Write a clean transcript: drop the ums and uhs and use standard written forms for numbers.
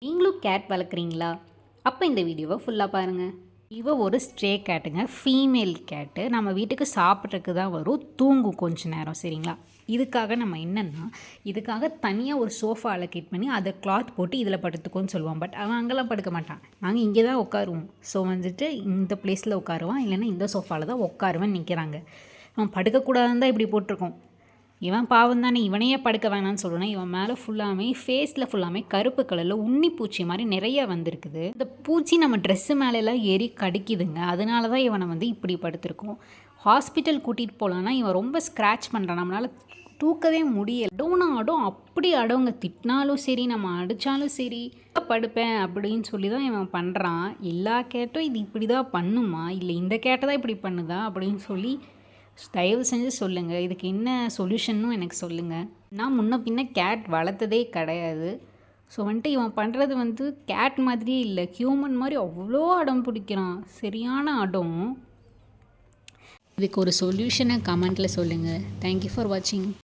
நீங்களும் கேட் வளர்க்குறீங்களா? அப்போ இந்த வீடியோவை ஃபுல்லாக பாருங்கள். இவ ஒரு ஸ்ட்ரே கேட்டுங்க, ஃபீமேல் கேட்டு. நம்ம வீட்டுக்கு சாப்பிட்றதுக்கு தான் வரும், தூங்கும் கொஞ்ச நேரம், சரிங்களா? இதுக்காக நம்ம என்னென்னா, இதுக்காக தனியாக ஒரு சோஃபா அலோகேட் பண்ணி அதை கிளாத் போட்டு இதில் படுத்துக்கோன்னு சொல்லுவோம். பட் அவன் அங்கெல்லாம் படுக்க மாட்டான். நாங்கள் இங்கே தான் உட்காருவோம். ஸோ வந்துட்டு இந்த பிளேஸில் உட்காருவான், இல்லைன்னா இந்த சோஃபாவில் தான் உட்காருவேன்னு நிற்கிறாங்க. அவன் படுக்கக்கூடாதுன்னு தான் இப்படி போட்டிருக்கோம். இவன் பாவம் தானே, இவனையே படுக்க வேணான்னு சொல்லுவேன். இவன் மேலே ஃபுல்லாமே ஃபேஸில் ஃபுல்லாமே கருப்பு கலரில் உண்ணி பூச்சி மாதிரி நிறைய வந்திருக்குது. இந்த பூச்சி நம்ம ட்ரெஸ்ஸு மேலெல்லாம் ஏறி கடிக்குதுங்க. அதனால தான் இவனை வந்து இப்படி படுத்திருக்கோம். ஹாஸ்பிட்டல் கூட்டிகிட்டு போகலான்னா இவன் ரொம்ப ஸ்க்ராட்ச் பண்ணுறான், நம்மளால் தூக்கவே முடியல. அடம் அப்படி அடவங்க, திட்டினாலும் சரி நம்ம அடித்தாலும் சரி படுப்பேன் அப்படின்னு சொல்லி தான் இவன் பண்ணுறான். எல்லா கேட்டும் இது இப்படி தான் பண்ணுமா, இல்லை இந்த கேட்டை தான் இப்படி பண்ணுதா அப்படின்னு சொல்லி தயவு செஞ்சு சொல்லுங்கள். இதுக்கு என்ன சொல்யூஷன்னும் எனக்கு சொல்லுங்கள். நான் முன்ன பின்ன கேட் வளர்த்ததே கிடையாது. ஸோ வந்துட்டு இவன் பண்ணுறது வந்து கேட் மாதிரியே இல்லை, ஹியூமன் மாதிரி அவ்வளோ அடம் பிடிக்கிறான், சரியான அடம். இதுக்கு ஒரு சொல்யூஷனை கமெண்ட்டில் சொல்லுங்கள். தேங்க்யூ ஃபார் வாட்சிங்.